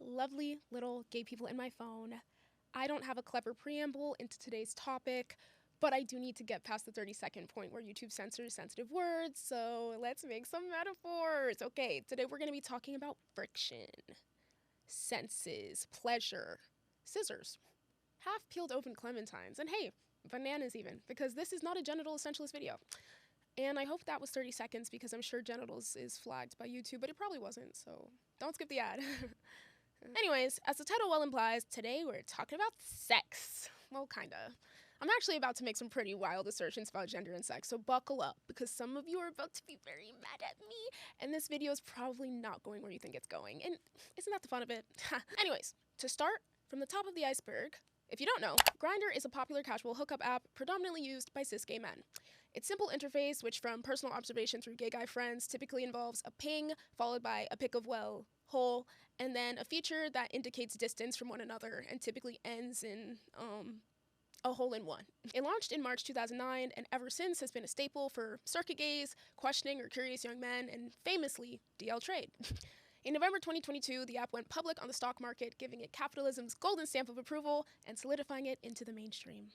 lovely little gay people in my phone. I don't have a clever preamble into today's topic, but I do need to get past the 30-second point where YouTube censors sensitive words, so let's make some metaphors. Okay, today we're going to be talking about friction, senses, pleasure, scissors, half-peeled open clementines, and hey, bananas even, because this is not a genital essentialist video. And I hope that was 30 seconds because I'm sure genitals is flagged by YouTube, but it probably wasn't, so don't skip the ad. Anyways, as the title well implies, today we're talking about sex. Well, kinda. I'm actually about to make some pretty wild assertions about gender and sex, so buckle up, because some of you are about to be very mad at me, and this video is probably not going where you think it's going, and isn't that the fun of it? Anyways, to start from the top of the iceberg, if you don't know, Grindr is a popular casual hookup app predominantly used by cis gay men. Its simple interface, which from personal observation through gay guy friends, typically involves a ping followed by a pic of, well, hole, and then a feature that indicates distance from one another and typically ends in, a hole in one. It launched in March 2009 and ever since has been a staple for circuit gays, questioning or curious young men, and famously, DL trade. In November 2022, the app went public on the stock market, giving it capitalism's golden stamp of approval and solidifying it into the mainstream.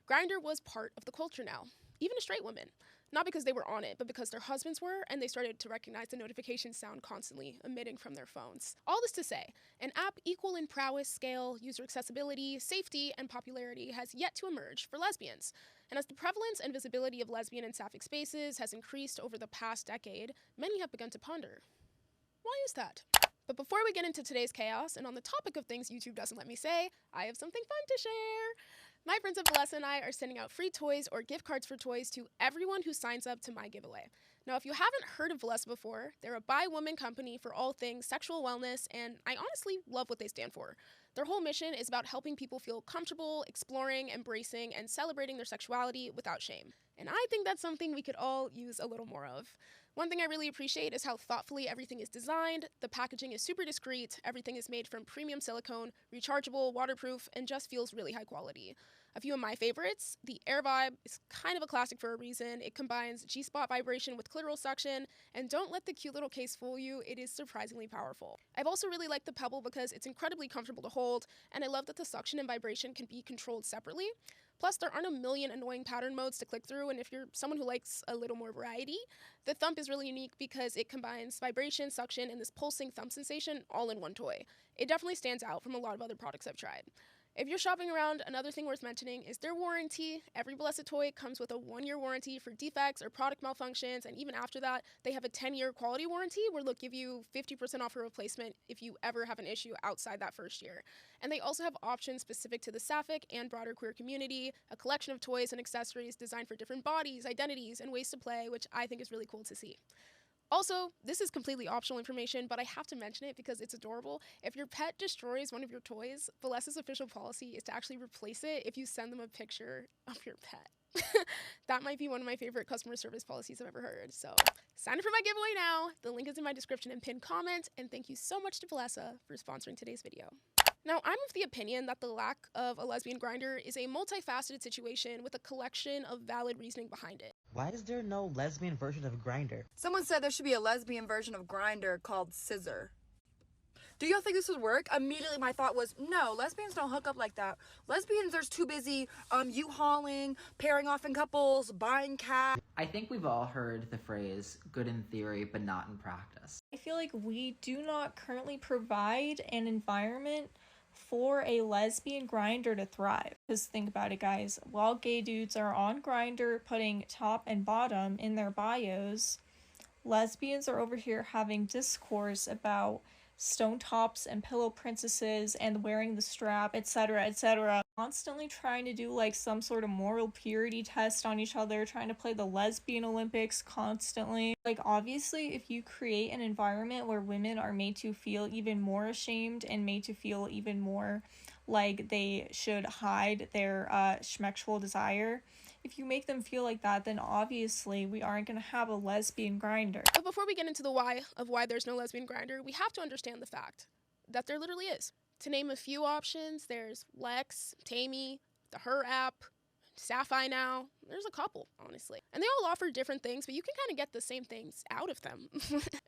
Grindr was part of the culture now, even to straight women. Not because they were on it, but because their husbands were, and they started to recognize the notification sound constantly emitting from their phones. All this to say, an app equal in prowess, scale, user accessibility, safety, and popularity has yet to emerge for lesbians. And as the prevalence and visibility of lesbian and sapphic spaces has increased over the past decade, many have begun to ponder, why is that? But before we get into today's chaos, and on the topic of things YouTube doesn't let me say, I have something fun to share. My friends at Valessa and I are sending out free toys or gift cards for toys to everyone who signs up to my giveaway. Now, if you haven't heard of Valessa before, they're a bi-woman company for all things sexual wellness, and I honestly love what they stand for. Their whole mission is about helping people feel comfortable, exploring, embracing, and celebrating their sexuality without shame. And I think that's something we could all use a little more of. One thing I really appreciate is how thoughtfully everything is designed. The packaging is super discreet, everything is made from premium silicone, rechargeable, waterproof, and just feels really high quality. A few of my favorites, the Air Vibe is kind of a classic for a reason. It combines G-spot vibration with clitoral suction, and don't let the cute little case fool you, it is surprisingly powerful. I've also really liked the Pebble because it's incredibly comfortable to hold, and I love that the suction and vibration can be controlled separately. Plus, there aren't a million annoying pattern modes to click through, and if you're someone who likes a little more variety, the Thump is really unique because it combines vibration, suction, and this pulsing thumb sensation all in one toy. It definitely stands out from a lot of other products I've tried. If you're shopping around, another thing worth mentioning is their warranty. Every Valessa toy comes with a 1-year warranty for defects or product malfunctions, and even after that, they have a 10-year quality warranty where they'll give you 50% off a replacement if you ever have an issue outside that first year. And they also have options specific to the sapphic and broader queer community, a collection of toys and accessories designed for different bodies, identities, and ways to play, which I think is really cool to see. Also, this is completely optional information, but I have to mention it because it's adorable. If your pet destroys one of your toys, Valessa's official policy is to actually replace it if you send them a picture of your pet. That might be one of my favorite customer service policies I've ever heard. So sign up for my giveaway now. The link is in my description and pinned comment. And thank you so much to Valessa for sponsoring today's video. Now, I'm of the opinion that the lack of a lesbian Grindr is a multifaceted situation with a collection of valid reasoning behind it. Why is there no lesbian version of Grindr? Someone said there should be a lesbian version of Grindr called Scissor. Do y'all think this would work? Immediately my thought was, no, lesbians don't hook up like that. Lesbians are too busy U-hauling, pairing off in couples, buying cats. I think we've all heard the phrase, good in theory, but not in practice. I feel like we do not currently provide an environment for a lesbian Grindr to thrive. Because think about it, guys. While gay dudes are on Grindr putting top and bottom in their bios, lesbians are over here having discourse about stone tops and pillow princesses and wearing the strap, etc., etc. Constantly trying to do like some sort of moral purity test on each other, trying to play the lesbian Olympics constantly. Like, obviously, if you create an environment where women are made to feel even more ashamed and made to feel even more like they should hide their schmexual desire, if you make them feel like that, then obviously we aren't going to have a lesbian Grindr. But before we get into the why of why there's no lesbian Grindr, we have to understand the fact that there literally is. To name a few options, there's Lex, Tammy, the Her app, Sapphire now. There's a couple, honestly. And they all offer different things, but you can kind of get the same things out of them.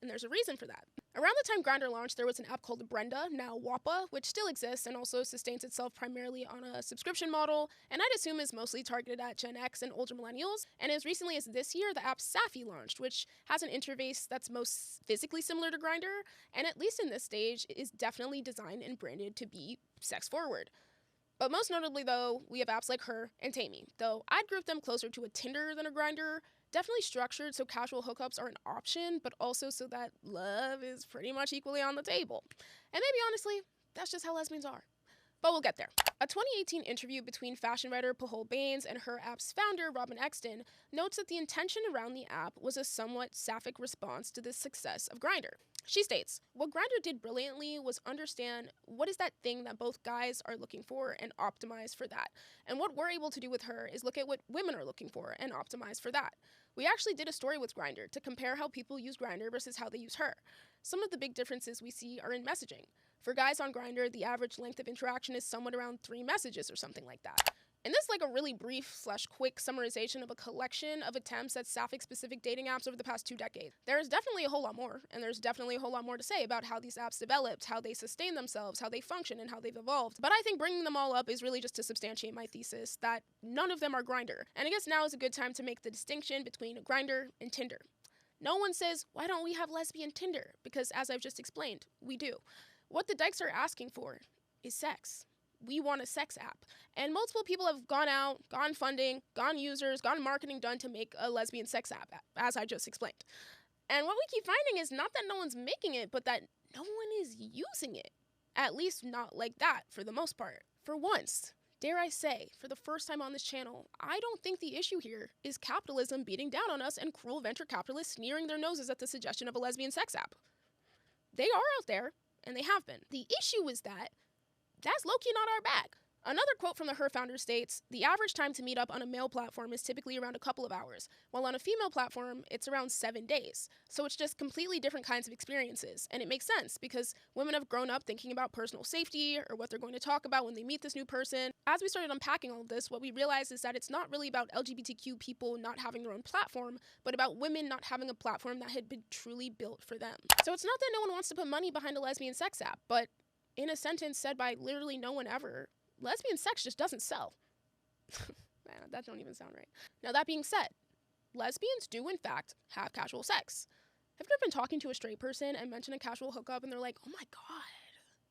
And there's a reason for that. Around the time Grindr launched, there was an app called Brenda, now WAPA, which still exists and also sustains itself primarily on a subscription model, and I'd assume is mostly targeted at Gen X and older millennials. And as recently as this year, the app Safi launched, which has an interface that's most physically similar to Grindr, and at least in this stage, is definitely designed and branded to be sex-forward. But most notably, though, we have apps like Her and Tammy, though I'd group them closer to a Tinder than a Grindr. Definitely structured so casual hookups are an option, but also so that love is pretty much equally on the table. And maybe honestly, that's just how lesbians are. But we'll get there. A 2018 interview between fashion writer Pahol Baines and Her app's founder, Robin Exton, notes that the intention around the app was a somewhat sapphic response to the success of Grindr. She states, what Grindr did brilliantly was understand what is that thing that both guys are looking for and optimize for that. And what we're able to do with Her is look at what women are looking for and optimize for that. We actually did a story with Grindr to compare how people use Grindr versus how they use Her. Some of the big differences we see are in messaging. For guys on Grindr, the average length of interaction is somewhat around 3 messages or something like that. And this is like a really brief/quick summarization of a collection of attempts at sapphic-specific dating apps over the past 2 decades. There's definitely a whole lot more, and there's definitely a whole lot more to say about how these apps developed, how they sustain themselves, how they function, and how they've evolved. But I think bringing them all up is really just to substantiate my thesis that none of them are Grindr. And I guess now is a good time to make the distinction between Grindr and Tinder. No one says, why don't we have lesbian Tinder? Because as I've just explained, we do. What the dykes are asking for is sex. We want a sex app. And multiple people have gone out, gone funding, gone users, gone marketing done to make a lesbian sex app, as I just explained. And what we keep finding is not that no one's making it, but that no one is using it. At least not like that, for the most part. For once, dare I say, for the first time on this channel, I don't think the issue here is capitalism beating down on us and cruel venture capitalists sneering their noses at the suggestion of a lesbian sex app. They are out there, and they have been. The issue is that that's low-key not our bag. Another quote from the Her founder states, the average time to meet up on a male platform is typically around a couple of hours, while on a female platform, it's around 7 days. So it's just completely different kinds of experiences. And it makes sense, because women have grown up thinking about personal safety, or what they're going to talk about when they meet this new person. As we started unpacking all of this, what we realized is that it's not really about LGBTQ people not having their own platform, but about women not having a platform that had been truly built for them. So it's not that no one wants to put money behind a lesbian sex app, but in a sentence said by literally no one ever, lesbian sex just doesn't sell. Man, that don't even sound right. Now that being said, lesbians do in fact have casual sex. Have you ever been talking to a straight person and mention a casual hookup and they're like, oh my god,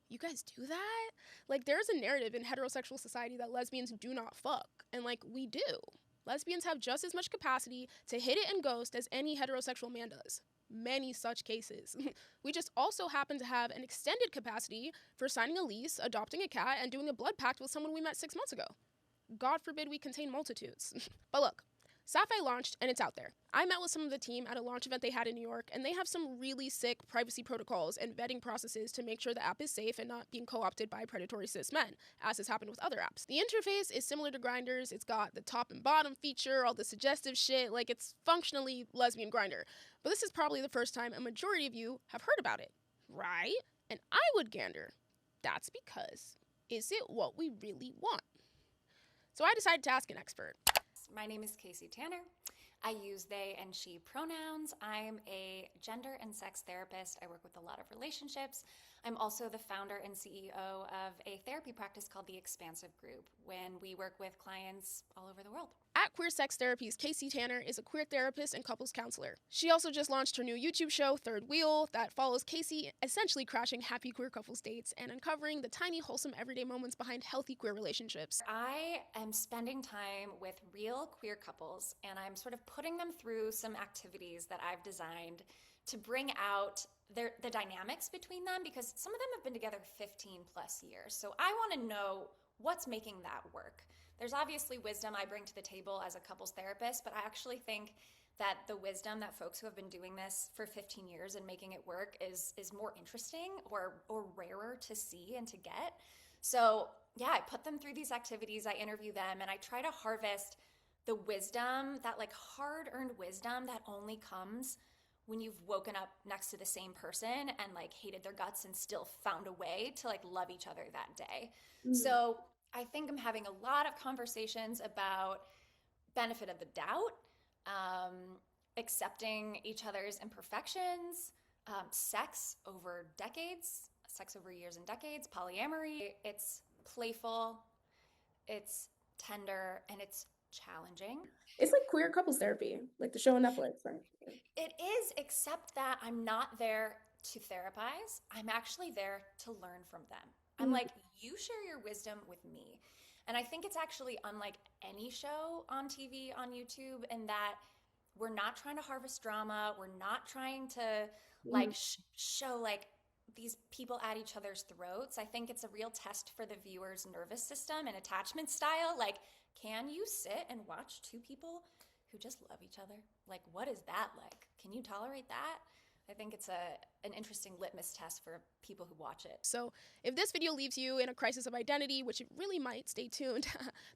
you guys do that? Like, there's a narrative in heterosexual society that lesbians do not fuck, and like, we do. Lesbians have just as much capacity to hit it and ghost as any heterosexual man does. Many such cases. We just also happen to have an extended capacity for signing a lease, adopting a cat, and doing a blood pact with someone we met 6 months ago. God forbid we contain multitudes. But look, Sapphire launched, and it's out there. I met with some of the team at a launch event they had in New York, and they have some really sick privacy protocols and vetting processes to make sure the app is safe and not being co-opted by predatory cis men, as has happened with other apps. The interface is similar to Grindr's. It's got the top and bottom feature, all the suggestive shit, like it's functionally lesbian Grindr. But this is probably the first time a majority of you have heard about it, right? And I would gander, that's because, is it what we really want? So I decided to ask an expert. My name is Casey Tanner. I use they and she pronouns. I'm a gender and sex therapist. I work with a lot of relationships. I'm also the founder and CEO of a therapy practice called the Expansive Group, when we work with clients all over the world. At Queer Sex Therapies, Casey Tanner is a queer therapist and couples counselor. She also just launched her new YouTube show, Third Wheel, that follows Casey essentially crashing happy queer couples dates and uncovering the tiny, wholesome, everyday moments behind healthy queer relationships. I am spending time with real queer couples, and I'm sort of putting them through some activities that I've designed to bring out the dynamics between them, because some of them have been together 15 plus years. So I want to know what's making that work. There's obviously wisdom I bring to the table as a couples therapist, but I actually think that the wisdom that folks who have been doing this for 15 years and making it work is more interesting or rarer to see and to get. So yeah, I put them through these activities, I interview them, and I try to harvest the wisdom, that like hard-earned wisdom that only comes when you've woken up next to the same person and like hated their guts and still found a way to like love each other that day. Mm-hmm. So I think I'm having a lot of conversations about benefit of the doubt, accepting each other's imperfections, sex over decades, sex over years and decades, polyamory. It's playful, it's tender, and it's challenging. It's like queer couples therapy, like the show on Netflix, right? It is, except that I'm not there to therapize. I'm actually there to learn from them. I'm like, you share your wisdom with me. And I think it's actually unlike any show on TV, on YouTube, in that we're not trying to harvest drama. We're not trying to like show like these people at each other's throats. I think it's a real test for the viewer's nervous system and attachment style. Like, can you sit and watch two people who just love each other? Like, what is that like? Can you tolerate that? I think it's an interesting litmus test for people who watch it. So if this video leaves you in a crisis of identity, which it really might, stay tuned.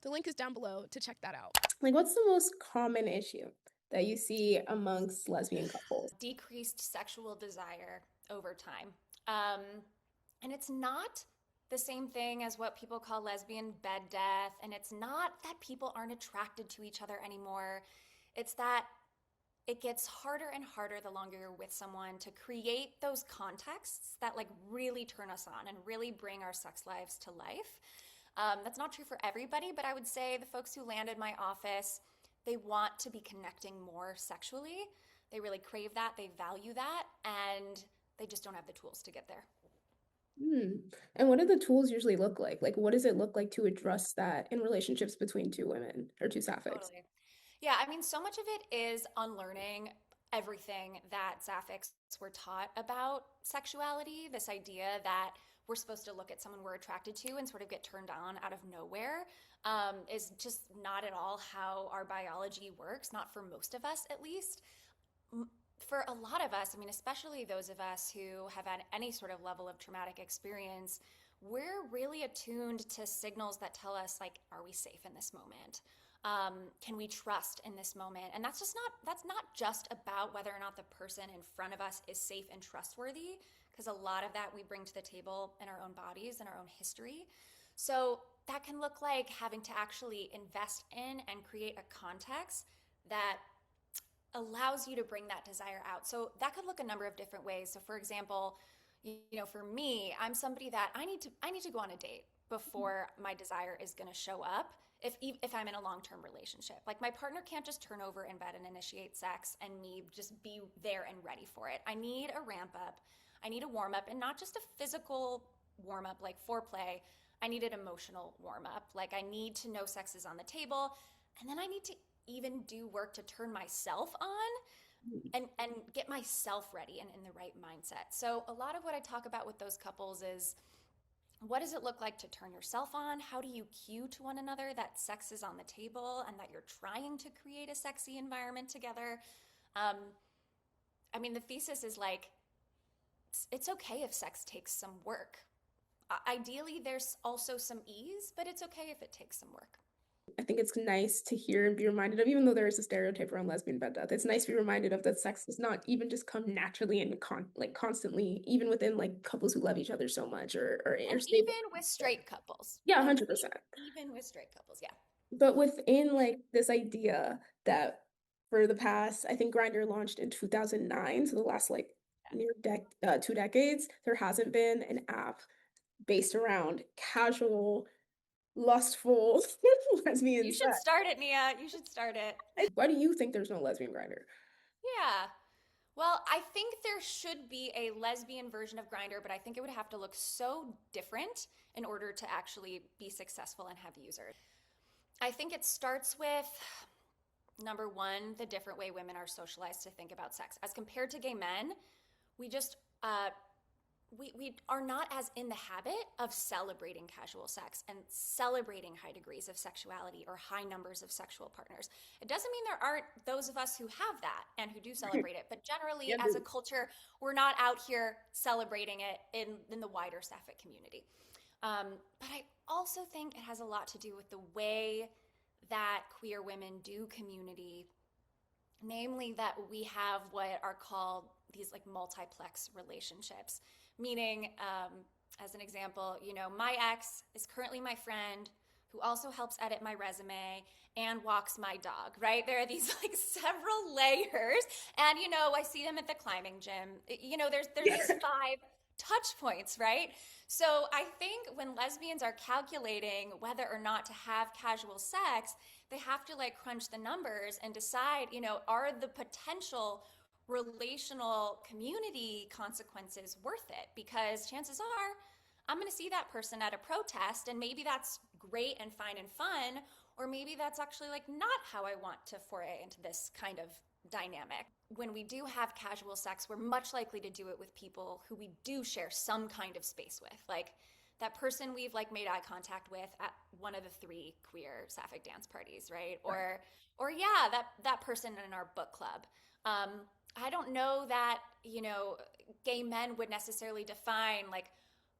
The link is down below to check that out. Like, what's the most common issue that you see amongst lesbian couples? Decreased sexual desire over time. And it's not the same thing as what people call lesbian bed death. And it's not that people aren't attracted to each other anymore. It's that it gets harder and harder the longer you're with someone to create those contexts that like really turn us on and really bring our sex lives to life. That's not true for everybody, but I would say the folks who land in my office, they want to be connecting more sexually. They really crave that, they value that, and they just don't have the tools to get there. And what do the tools usually look like? Like, what does it look like to address that in relationships between two women or two sapphics? Totally. Yeah, I mean, so much of it is unlearning everything that sapphics were taught about sexuality, this idea that we're supposed to look at someone we're attracted to and sort of get turned on out of nowhere, is just not at all how our biology works, not for most of us at least. For a lot of us, I mean, especially those of us who have had any sort of level of traumatic experience, we're really attuned to signals that tell us, like, are we safe in this moment? Can we trust in this moment? And that's not just about whether or not the person in front of us is safe and trustworthy, because a lot of that we bring to the table in our own bodies and our own history. So that can look like having to actually invest in and create a context that allows you to bring that desire out. So that could look a number of different ways. So for example, you know, for me, I'm somebody that I need to go on a date before my desire is going to show up. If I'm in a long-term relationship, like my partner can't just turn over in bed and initiate sex and me just be there and ready for it. I need a ramp up. I need a warm up, and not just a physical warm up like foreplay. I need an emotional warm up. Like I need to know sex is on the table, and then I need to even do work to turn myself on and get myself ready and in the right mindset. So a lot of what I talk about with those couples is, what does it look like to turn yourself on? How do you cue to one another that sex is on the table and that you're trying to create a sexy environment together? I mean, the thesis is like, it's okay if sex takes some work. Ideally, there's also some ease, but it's okay if it takes some work. I think it's nice to hear and be reminded of, even though there is a stereotype around lesbian bed death, it's nice to be reminded of that sex does not even just come naturally and constantly, even within like couples who love each other so much or even with straight couples. Yeah, 100%. Even with straight couples, yeah. But within like this idea that for the past, I think Grindr launched in 2009, so the last like near 2 decades, there hasn't been an app based around casual, lustful lesbian You should sex. start it, Nia. You should start it. Why do you think there's no lesbian Grindr? Yeah. Well, I think there should be a lesbian version of Grindr, but I think it would have to look so different in order to actually be successful and have users. I think it starts with, number one, the different way women are socialized to think about sex. As compared to gay men, we just we are not as in the habit of celebrating casual sex and celebrating high degrees of sexuality or high numbers of sexual partners. It doesn't mean there aren't those of us who have that and who do celebrate it, but generally as a culture, we're not out here celebrating it in the wider sapphic community. But I also think it has a lot to do with the way that queer women do community, namely that we have what are called these like multiplex relationships. Meaning, as an example, you know, my ex is currently my friend, who also helps edit my resume and walks my dog, right? There are these like several layers. And, you know, I see them at the climbing gym. You know, there's these 5 touch points, right? So I think when lesbians are calculating whether or not to have casual sex, they have to like crunch the numbers and decide, you know, are the potential relational community consequences worth it? Because chances are I'm going to see that person at a protest, and maybe that's great and fine and fun, or maybe that's actually like not how I want to foray into this kind of dynamic. When we do have casual sex, we're much likely to do it with people who we do share some kind of space with, like that person we've like made eye contact with at one of the 3 queer sapphic dance parties, right? Or yeah, that person in our book club. I don't know that, you know, gay men would necessarily define like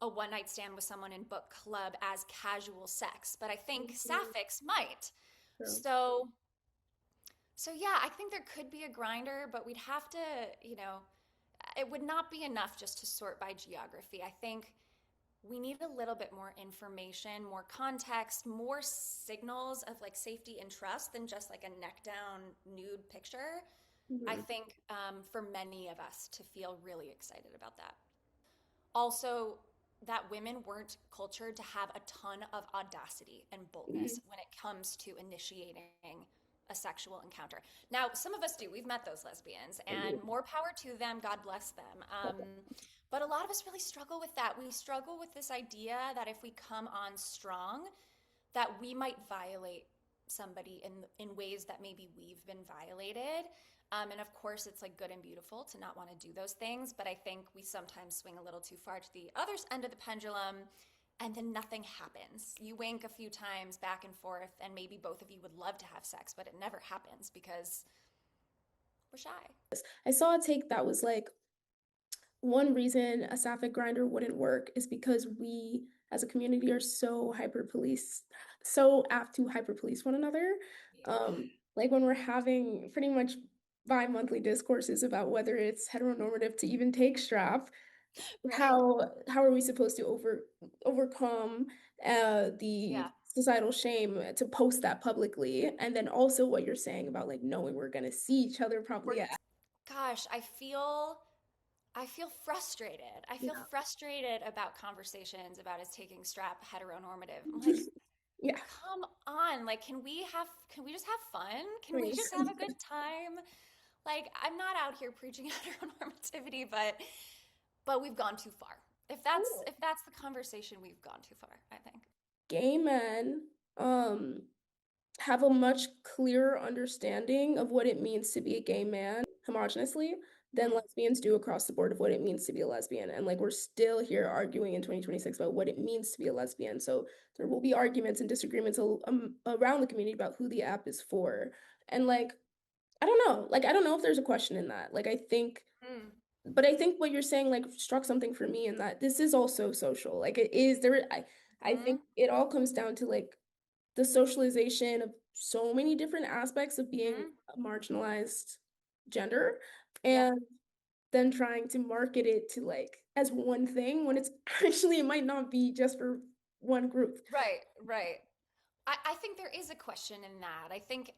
a one-night stand with someone in book club as casual sex, but I think sapphics might. So yeah, I think there could be a Grindr, but we'd have to, you know, it would not be enough just to sort by geography. I think we need a little bit more information, more context, more signals of like safety and trust than just like a neck down nude picture. I think for many of us to feel really excited about that. Also, that women weren't cultured to have a ton of audacity and boldness when it comes to initiating a sexual encounter. Now, some of us do. We've met those lesbians, and more power to them. God bless them. But a lot of us really struggle with that. We struggle with this idea that if we come on strong, that we might violate somebody in ways that maybe we've been violated. And of course, it's like good and beautiful to not want to do those things. But I think we sometimes swing a little too far to the other end of the pendulum, and then nothing happens. You wink a few times back and forth, and maybe both of you would love to have sex, but it never happens because we're shy. I saw a take that was like, one reason a sapphic Grindr wouldn't work is because we as a community are so so apt to hyper police one another. Like when we're having pretty much bi-monthly discourses about whether it's heteronormative to even take strap, how are we supposed to overcome the societal shame to post that publicly? And then also what you're saying about like knowing we're gonna see each other probably. Gosh, I feel frustrated. I feel frustrated about conversations about us taking strap heteronormative. I'm like, come on, like can we just have fun? Can we just have a good time? Like, I'm not out here preaching heteronormativity, but we've gone too far. If that's the conversation, we've gone too far, I think. Gay men have a much clearer understanding of what it means to be a gay man homogeneously than lesbians do across the board of what it means to be a lesbian. And like we're still here arguing in 2026 about what it means to be a lesbian. So there will be arguments and disagreements around the community about who the app is for. And like, I don't know. Like, I don't know if there's a question in that. Like, I think, but I think what you're saying like struck something for me in that this is also social. Like it is there. I think it all comes down to like the socialization of so many different aspects of being a marginalized gender, and then trying to market it to like as one thing when it's actually it might not be just for one group. Right. I think there is a question in that. I think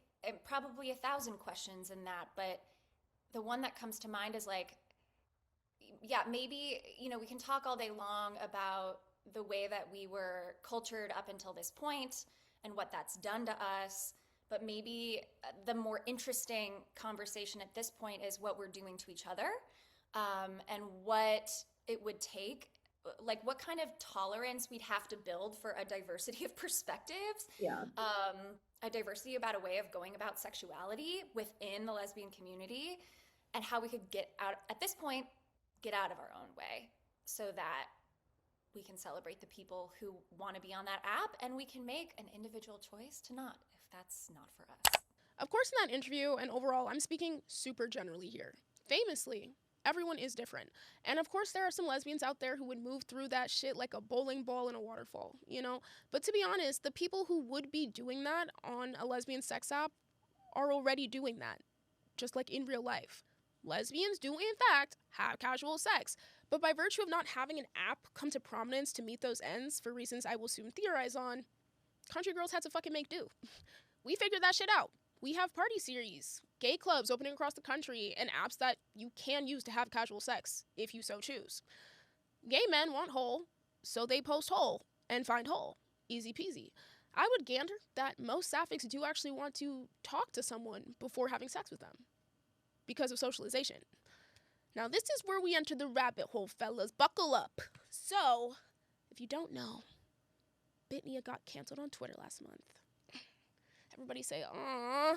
probably 1,000 questions in that, but the one that comes to mind is like, yeah, maybe, you know, we can talk all day long about the way that we were cultured up until this point and what that's done to us. But maybe the more interesting conversation at this point is what we're doing to each other, and what it would take, like what kind of tolerance we'd have to build for a diversity of perspectives, a diversity about a way of going about sexuality within the lesbian community, and how we could get out of our own way so that we can celebrate the people who want to be on that app, and we can make an individual choice to not, if that's not for us. Of course, in that interview, and overall, I'm speaking super generally here. Famously, everyone is different. And of course, there are some lesbians out there who would move through that shit like a bowling ball in a waterfall, you know? But to be honest, the people who would be doing that on a lesbian sex app are already doing that, just like in real life. Lesbians do, in fact, have casual sex. But by virtue of not having an app come to prominence to meet those ends, for reasons I will soon theorize on, country girls had to fucking make do. We figured that shit out. We have party series, gay clubs opening across the country, and apps that you can use to have casual sex, if you so choose. Gay men want hole, so they post hole and find hole. Easy peasy. I would gander that most sapphics do actually want to talk to someone before having sex with them, because of socialization. Now this is where we enter the rabbit hole, fellas. Buckle up. So, if you don't know, Bitnia got canceled on Twitter last month. Everybody say, aww.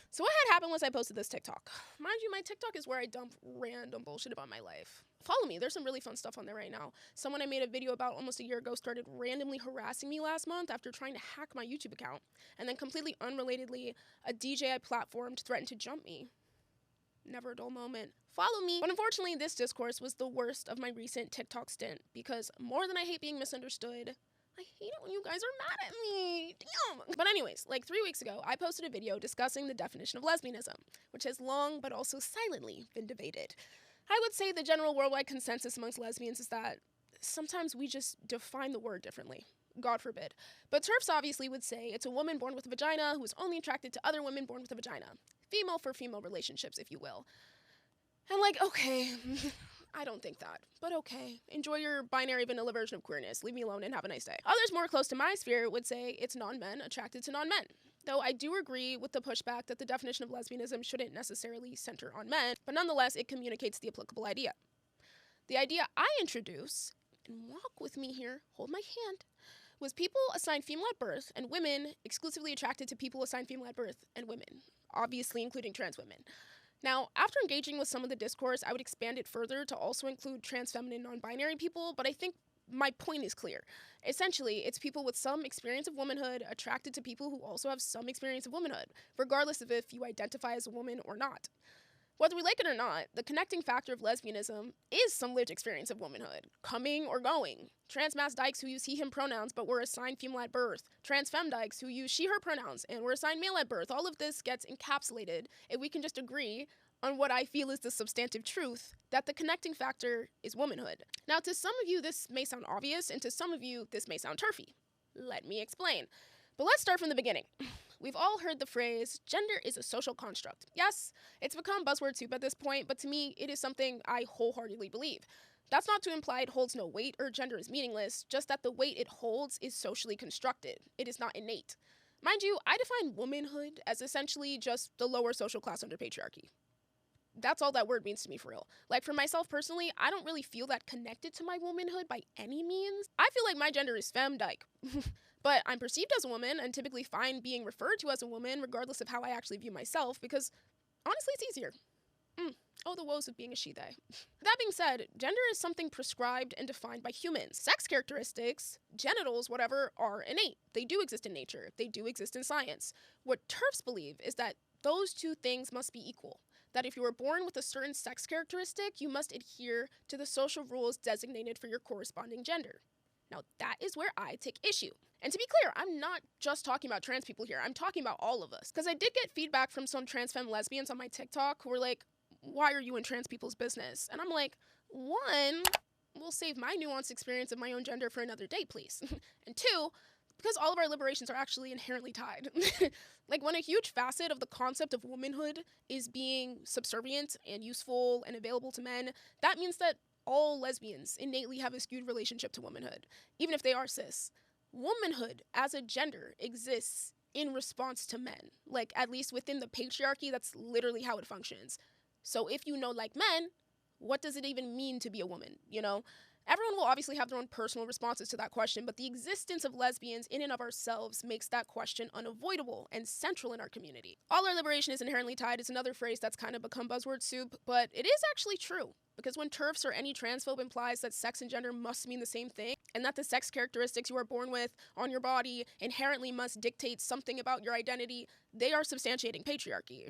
So what had happened was I posted this TikTok. Mind you, my TikTok is where I dump random bullshit about my life. Follow me. There's some really fun stuff on there right now. Someone I made a video about almost a year ago started randomly harassing me last month after trying to hack my YouTube account. And then completely unrelatedly, a DJ I platformed threatened to jump me. Never a dull moment. Follow me. But unfortunately, this discourse was the worst of my recent TikTok stint because more than I hate being misunderstood, I hate it when you guys are mad at me. Damn. But anyways, like 3 weeks ago, I posted a video discussing the definition of lesbianism, which has long but also silently been debated. I would say the general worldwide consensus amongst lesbians is that sometimes we just define the word differently. God forbid. But TERFs obviously would say it's a woman born with a vagina who is only attracted to other women born with a vagina. Female for female relationships, if you will. And like, okay, I don't think that, but okay. Enjoy your binary vanilla version of queerness. Leave me alone and have a nice day. Others more close to my sphere would say it's non-men attracted to non-men. Though I do agree with the pushback that the definition of lesbianism shouldn't necessarily center on men, but nonetheless, it communicates the applicable idea. The idea I introduce, and walk with me here, hold my hand, was people assigned female at birth and women exclusively attracted to people assigned female at birth and women, obviously including trans women. Now, after engaging with some of the discourse, I would expand it further to also include trans feminine non-binary people, but I think my point is clear. Essentially, it's people with some experience of womanhood attracted to people who also have some experience of womanhood, regardless of if you identify as a woman or not. Whether we like it or not, the connecting factor of lesbianism is some lived experience of womanhood, coming or going. Trans mass dykes who use he, him pronouns but were assigned female at birth. Trans femme dykes who use she, her pronouns and were assigned male at birth. All of this gets encapsulated if we can just agree on what I feel is the substantive truth, that the connecting factor is womanhood. Now, to some of you, this may sound obvious, and to some of you, this may sound turfy. Let me explain. But let's start from the beginning. We've all heard the phrase, gender is a social construct. Yes, it's become buzzword soup at this point, but to me, it is something I wholeheartedly believe. That's not to imply it holds no weight or gender is meaningless, just that the weight it holds is socially constructed. It is not innate. Mind you, I define womanhood as essentially just the lower social class under patriarchy. That's all that word means to me for real. Like for myself personally, I don't really feel that connected to my womanhood by any means. I feel like my gender is femme dyke. But I'm perceived as a woman and typically fine being referred to as a woman regardless of how I actually view myself because honestly it's easier. Oh, the woes of being a she-they. That being said, gender is something prescribed and defined by humans. Sex characteristics, genitals, whatever, are innate. They do exist in nature. They do exist in science. What TERFs believe is that those two things must be equal. That if you were born with a certain sex characteristic, you must adhere to the social rules designated for your corresponding gender. Now, that is where I take issue. And to be clear, I'm not just talking about trans people here. I'm talking about all of us. Because I did get feedback from some trans femme lesbians on my TikTok who were like, why are you in trans people's business? And I'm like, one, we'll save my nuanced experience of my own gender for another day, please. And two, because all of our liberations are actually inherently tied. Like when a huge facet of the concept of womanhood is being subservient and useful and available to men, that means that all lesbians innately have a skewed relationship to womanhood, even if they are cis. Womanhood as a gender exists in response to men. Like at least within the patriarchy, that's literally how it functions. So if you know like men, what does it even mean to be a woman, you know? Everyone will obviously have their own personal responses to that question, but the existence of lesbians in and of ourselves makes that question unavoidable and central in our community. All our liberation is inherently tied is another phrase that's kind of become buzzword soup, but it is actually true. Because when TERFs or any transphobe implies that sex and gender must mean the same thing, and that the sex characteristics you are born with on your body inherently must dictate something about your identity, they are substantiating patriarchy.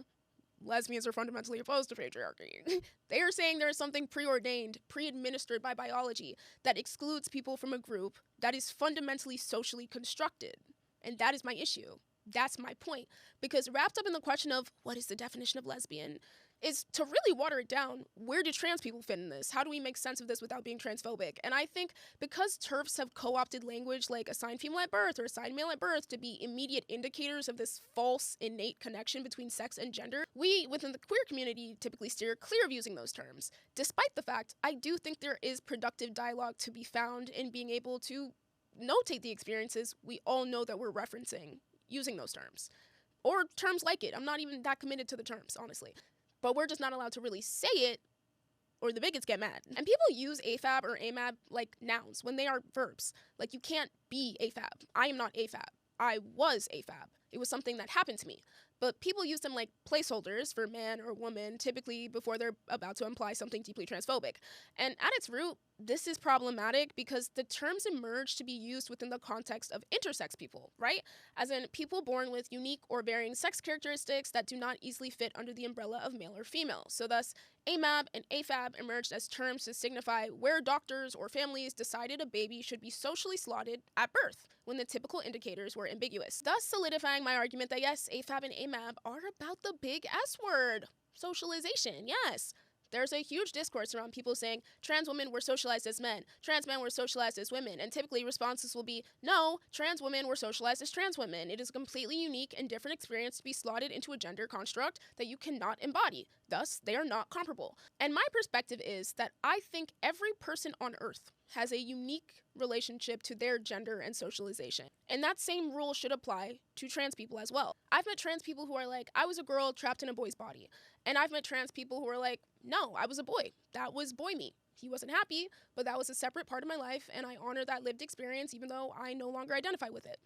Lesbians are fundamentally opposed to patriarchy. They are saying there is something preordained, pre-administered by biology that excludes people from a group that is fundamentally socially constructed. And that is my issue. That's my point. Because wrapped up in the question of what is the definition of lesbian is to really water it down. Where do trans people fit in this? How do we make sense of this without being transphobic? And I think because TERFs have co-opted language like assigned female at birth or assigned male at birth to be immediate indicators of this false innate connection between sex and gender, we within the queer community typically steer clear of using those terms. Despite the fact, I do think there is productive dialogue to be found in being able to notate the experiences we all know that we're referencing using those terms. Or terms like it. I'm not even that committed to the terms, honestly. But we're just not allowed to really say it, or the bigots get mad. And people use AFAB or AMAB like nouns when they are verbs. Like, you can't be AFAB. I am not AFAB. I was AFAB. It was something that happened to me. But people use them like placeholders for man or woman, typically before they're about to imply something deeply transphobic. And at its root, this is problematic because the terms emerge to be used within the context of intersex people, right? As in people born with unique or varying sex characteristics that do not easily fit under the umbrella of male or female. So thus, AMAB and AFAB emerged as terms to signify where doctors or families decided a baby should be socially slotted at birth, when the typical indicators were ambiguous. Thus solidifying my argument that yes, AFAB and AMAB are about the big S word, socialization, yes. There's a huge discourse around people saying trans women were socialized as men, trans men were socialized as women, and typically responses will be, no, trans women were socialized as trans women. It is a completely unique and different experience to be slotted into a gender construct that you cannot embody. Thus, they are not comparable. And my perspective is that I think every person on Earth has a unique relationship to their gender and socialization. And that same rule should apply to trans people as well. I've met trans people who are like, I was a girl trapped in a boy's body. And I've met trans people who are like, no, I was a boy. That was boy me. He wasn't happy, but that was a separate part of my life, and I honor that lived experience even though I no longer identify with it.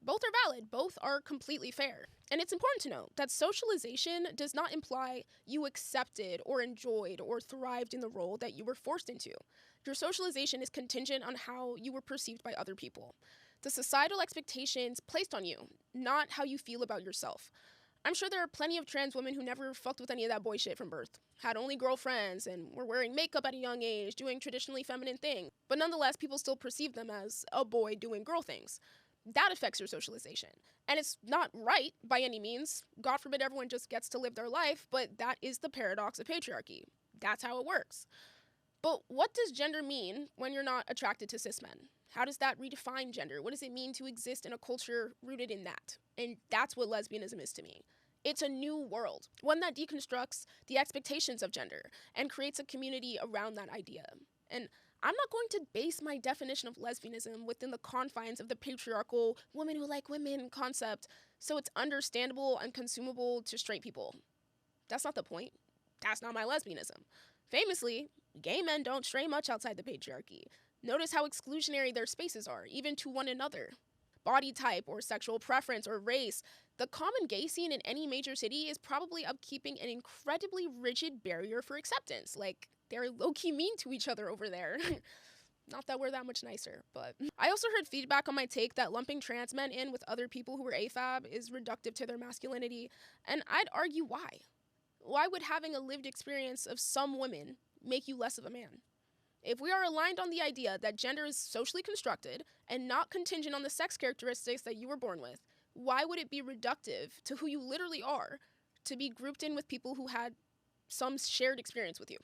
Both are valid. Both are completely fair. And it's important to note that socialization does not imply you accepted or enjoyed or thrived in the role that you were forced into. Your socialization is contingent on how you were perceived by other people. The societal expectations placed on you, not how you feel about yourself. I'm sure there are plenty of trans women who never fucked with any of that boy shit from birth, had only girlfriends, and were wearing makeup at a young age, doing traditionally feminine things. But nonetheless, people still perceive them as a boy doing girl things. That affects your socialization. And it's not right by any means. God forbid everyone just gets to live their life, but that is the paradox of patriarchy. That's how it works. But what does gender mean when you're not attracted to cis men? How does that redefine gender? What does it mean to exist in a culture rooted in that? And that's what lesbianism is to me. It's a new world, one that deconstructs the expectations of gender and creates a community around that idea. And I'm not going to base my definition of lesbianism within the confines of the patriarchal women who like women concept, so it's understandable and consumable to straight people. That's not the point. That's not my lesbianism. Famously, gay men don't stray much outside the patriarchy. Notice how exclusionary their spaces are, even to one another. Body type or sexual preference or race, the common gay scene in any major city is probably upkeeping an incredibly rigid barrier for acceptance. Like, they're low-key mean to each other over there. Not that we're that much nicer, but... I also heard feedback on my take that lumping trans men in with other people who are AFAB is reductive to their masculinity, and I'd argue why. Why would having a lived experience of some women make you less of a man? If we are aligned on the idea that gender is socially constructed and not contingent on the sex characteristics that you were born with, why would it be reductive to who you literally are to be grouped in with people who had some shared experience with you,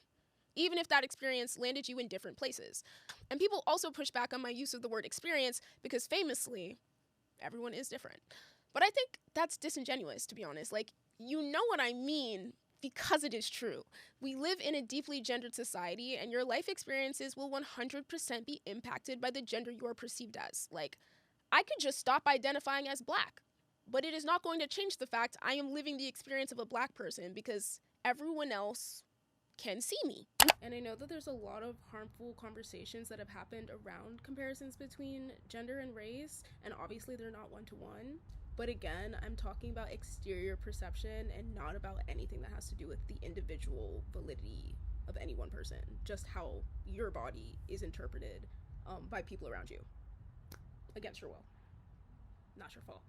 even if that experience landed you in different places? And people also push back on my use of the word experience because famously, everyone is different. But I think that's disingenuous, to be honest. Like, you know what I mean because it is true. We live in a deeply gendered society, and your life experiences will 100% be impacted by the gender you are perceived as. Like, I could just stop identifying as black, but it is not going to change the fact I am living the experience of a black person because everyone else can see me. And I know that there's a lot of harmful conversations that have happened around comparisons between gender and race, and obviously they're not one-to-one. But again, I'm talking about exterior perception and not about anything that has to do with the individual validity of any one person, just how your body is interpreted by people around you. Against your will. Not your fault.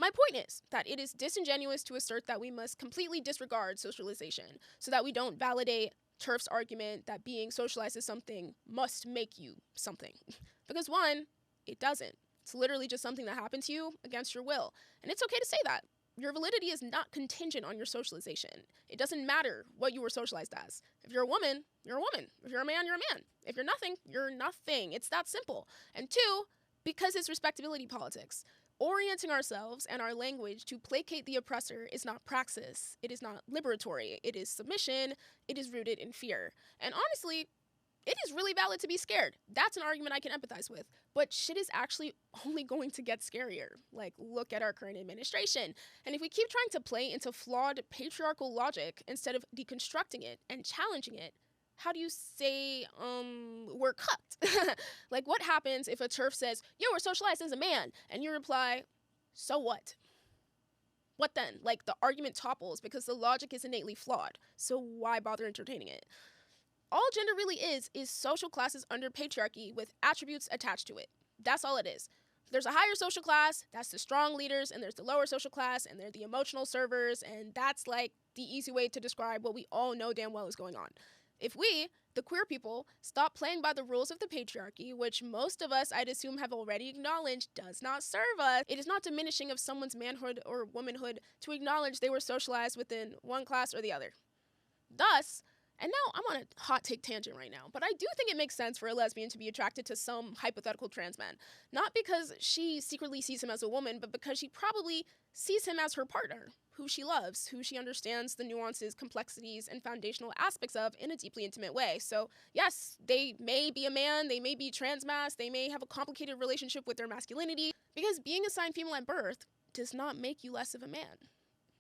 My point is that it is disingenuous to assert that we must completely disregard socialization so that we don't validate TERF's argument that being socialized as something must make you something. Because one, it doesn't. It's literally just something that happened to you against your will. And it's okay to say that. Your validity is not contingent on your socialization. It doesn't matter what you were socialized as. If you're a woman, you're a woman. If you're a man, you're a man. If you're nothing, you're nothing. It's that simple. And two, because it's respectability politics. Orienting ourselves and our language to placate the oppressor is not praxis. It is not liberatory. It is submission. It is rooted in fear. And honestly, it is really valid to be scared. That's an argument I can empathize with. But shit is actually only going to get scarier. Like, look at our current administration. And if we keep trying to play into flawed patriarchal logic instead of deconstructing it and challenging it, how do you say, we're cooked? Like, what happens if a TERF says, yo, we're socialized as a man? And you reply, so what? What then? Like, the argument topples because the logic is innately flawed. So why bother entertaining it? All gender really is social classes under patriarchy with attributes attached to it. That's all it is. There's a higher social class, that's the strong leaders, and there's the lower social class, and they're the emotional servers, and that's like the easy way to describe what we all know damn well is going on. If we, the queer people, stop playing by the rules of the patriarchy, which most of us, I'd assume, have already acknowledged does not serve us, it is not diminishing of someone's manhood or womanhood to acknowledge they were socialized within one class or the other. Thus, and now I'm on a hot take tangent right now, but I do think it makes sense for a lesbian to be attracted to some hypothetical trans man. Not because she secretly sees him as a woman, but because she probably sees him as her partner, who she loves, who she understands the nuances, complexities, and foundational aspects of in a deeply intimate way. So yes, they may be a man, they may be transmass, they may have a complicated relationship with their masculinity, because being assigned female at birth does not make you less of a man.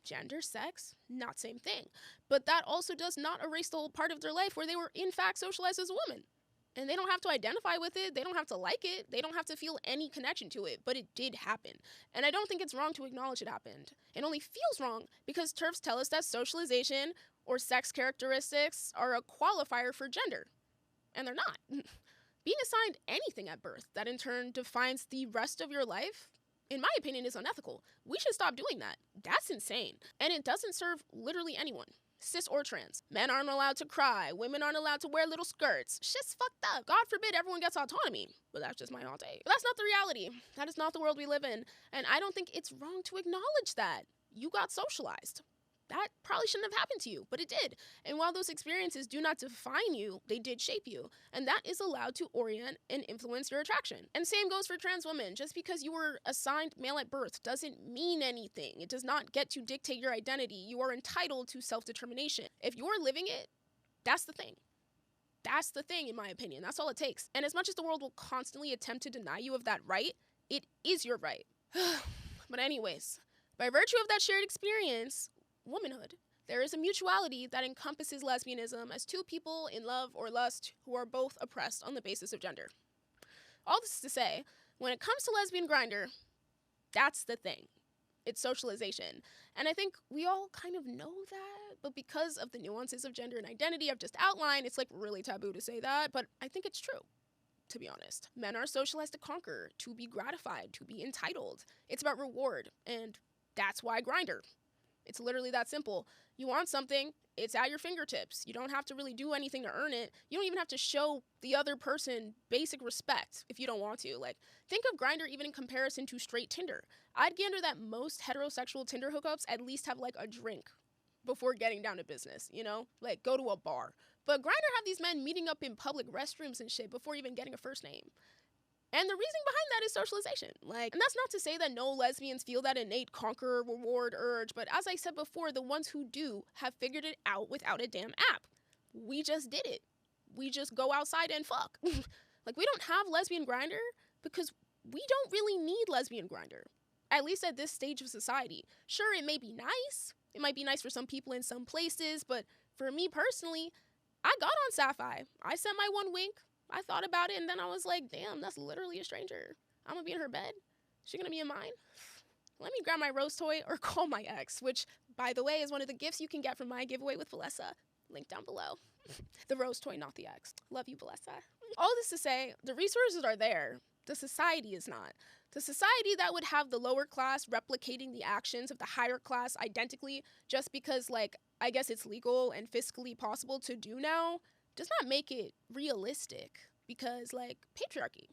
Gender, sex, not same thing. But that also does not erase the whole part of their life where they were in fact socialized as a woman. And they don't have to identify with it, they don't have to like it, they don't have to feel any connection to it, but it did happen. And I don't think it's wrong to acknowledge it happened. It only feels wrong because TERFs tell us that socialization or sex characteristics are a qualifier for gender. And they're not. Being assigned anything at birth that in turn defines the rest of your life, in my opinion, is unethical. We should stop doing that. That's insane. And it doesn't serve literally anyone, cis or trans. Men aren't allowed to cry. Women aren't allowed to wear little skirts. Shit's fucked up. God forbid everyone gets autonomy. But that's just my hot take. But that's not the reality. That is not the world we live in. And I don't think it's wrong to acknowledge that. You got socialized. That probably shouldn't have happened to you, but it did. And while those experiences do not define you, they did shape you. And that is allowed to orient and influence your attraction. And same goes for trans women. Just because you were assigned male at birth doesn't mean anything. It does not get to dictate your identity. You are entitled to self-determination. If you're living it, that's the thing. That's the thing, in my opinion. That's all it takes. And as much as the world will constantly attempt to deny you of that right, it is your right. But anyways, by virtue of that shared experience, womanhood, there is a mutuality that encompasses lesbianism as two people in love or lust who are both oppressed on the basis of gender. All this is to say, when it comes to lesbian Grindr, that's the thing. It's socialization. And I think we all kind of know that, but because of the nuances of gender and identity I've just outlined, it's like really taboo to say that, but I think it's true, to be honest. Men are socialized to conquer, to be gratified, to be entitled. It's about reward, and that's why Grindr. It's literally that simple. You want something, it's at your fingertips. You don't have to really do anything to earn it. You don't even have to show the other person basic respect if you don't want to. Like, think of Grindr even in comparison to straight Tinder. I'd gander that most heterosexual Tinder hookups at least have like a drink before getting down to business, you know? Like, go to a bar. But Grindr have these men meeting up in public restrooms and shit before even getting a first name. And the reason behind that is socialization. Like, and that's not to say that no lesbians feel that innate conquer reward urge, but as I said before, the ones who do have figured it out without a damn app. We just did it. We just go outside and fuck. Like, we don't have lesbian Grindr because we don't really need lesbian Grindr. At least at this stage of society. Sure, it may be nice. It might be nice for some people in some places, but for me personally, I got on Sapphire. I sent my one wink. I thought about it, and then I was like, damn, that's literally a stranger. I'm gonna be in her bed. She gonna be in mine? Let me grab my rose toy or call my ex, which, by the way, is one of the gifts you can get from my giveaway with Valessa. Link down below. The rose toy, not the ex. Love you, Valessa. All this to say, the resources are there. The society is not. The society that would have the lower class replicating the actions of the higher class identically just because, like, I guess it's legal and fiscally possible to do now does not make it realistic because, like, patriarchy.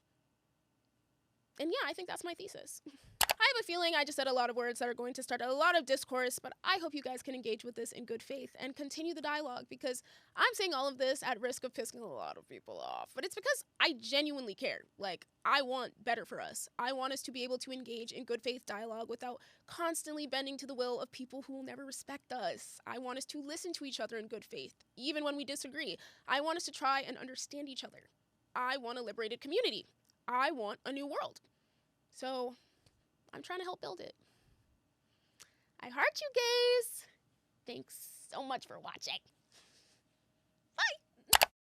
And yeah, I think that's my thesis. I have a feeling I just said a lot of words that are going to start a lot of discourse, but I hope you guys can engage with this in good faith and continue the dialogue, because I'm saying all of this at risk of pissing a lot of people off. But it's because I genuinely care. Like, I want better for us. I want us to be able to engage in good faith dialogue without constantly bending to the will of people who will never respect us. I want us to listen to each other in good faith, even when we disagree. I want us to try and understand each other. I want a liberated community. I want a new world. So I'm trying to help build it. I heart you guys. Thanks so much for watching.